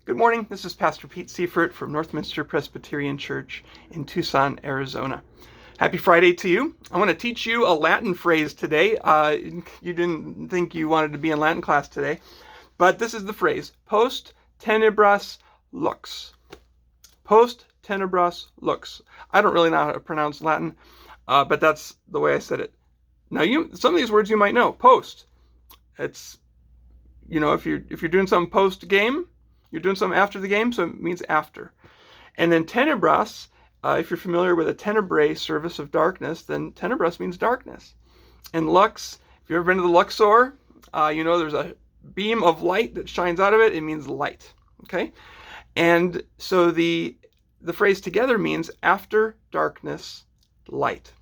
Good morning, this is Pastor Pete Seiferth from Northminster Presbyterian Church in Tucson, Arizona. Happy Friday to you. I want to teach you a Latin phrase today. You didn't think you wanted to be in Latin class today, but this is the phrase, post tenebras lux. Post tenebras lux. I don't really know how to pronounce Latin, but that's the way I said it. Now, some of these words you might know. Post. It's, if you're doing something post-game, you're doing something after the game, so it means after. And then tenebras, if you're familiar with a tenebrae service of darkness, then tenebras means darkness. And lux, if you've ever been to the Luxor, there's a beam of light that shines out of it. It means light, okay? And so the phrase together means after darkness, light.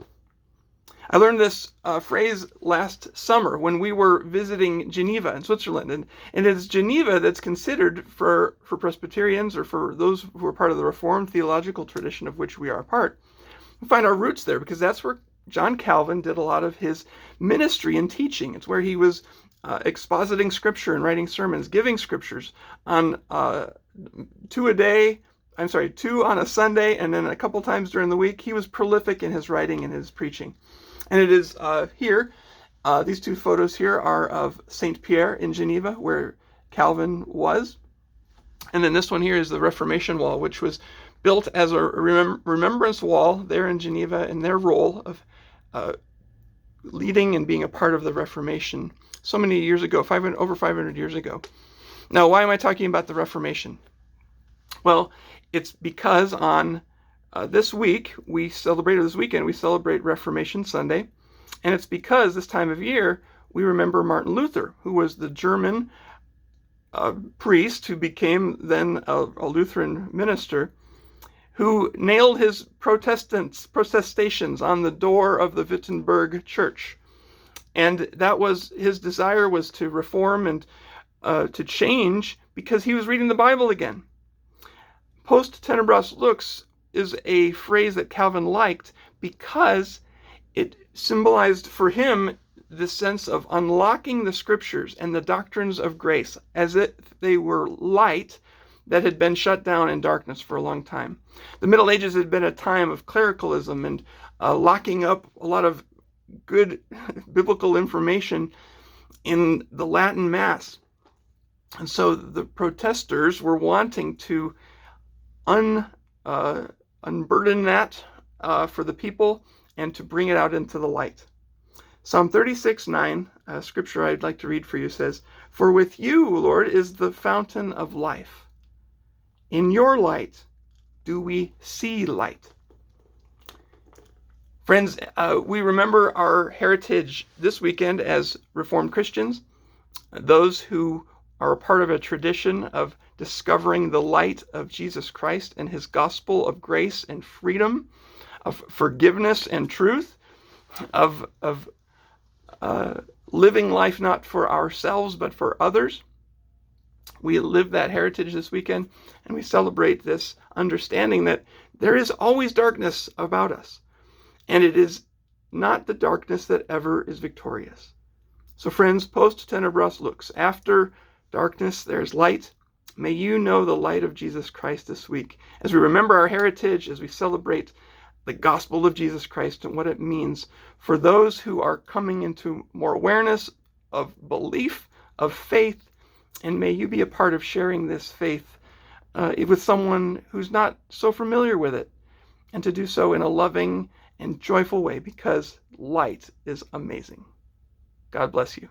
I learned this phrase last summer when we were visiting Geneva in Switzerland. And it's Geneva that's considered for Presbyterians or for those who are part of the Reformed theological tradition of which we are a part. We find our roots there because that's where John Calvin did a lot of his ministry and teaching. It's where he was expositing scripture and writing sermons, giving scriptures on two on a Sunday, and then a couple times during the week. He was prolific in his writing and his preaching. And it is here, these two photos here are of St. Pierre in Geneva, where Calvin was. And then this one here is the Reformation Wall, which was built as a remembrance wall there in Geneva in their role of leading and being a part of the Reformation so many years ago, over 500 years ago. Now, why am I talking about the Reformation? Well, it's because on this weekend, we celebrate Reformation Sunday, and it's because this time of year, we remember Martin Luther, who was the German priest who became then a Lutheran minister, who nailed his protestations on the door of the Wittenberg church. And that was his desire, was to reform and to change, because he was reading the Bible again. Post tenebras lux is a phrase that Calvin liked because it symbolized for him the sense of unlocking the scriptures and the doctrines of grace as if they were light that had been shut down in darkness for a long time. The Middle Ages had been a time of clericalism and locking up a lot of good biblical information in the Latin Mass. And so the protesters were wanting to unburden that for the people and to bring it out into the light. Psalm 36:9, a scripture I'd like to read for you, says, "For with you, Lord, is the fountain of life. In your light do we see light." Friends, we remember our heritage this weekend as Reformed Christians, those who are a part of a tradition of discovering the light of Jesus Christ and his gospel of grace and freedom, of forgiveness and truth, of living life not for ourselves but for others. We live that heritage this weekend, and we celebrate this understanding that there is always darkness about us, and it is not the darkness that ever is victorious. So friends, post tenebras lux, after darkness there's light. May you know the light of Jesus Christ this week as we remember our heritage, as we celebrate the gospel of Jesus Christ and what it means for those who are coming into more awareness of belief, of faith, and may you be a part of sharing this faith with someone who's not so familiar with it, and to do so in a loving and joyful way, because light is amazing. God bless you.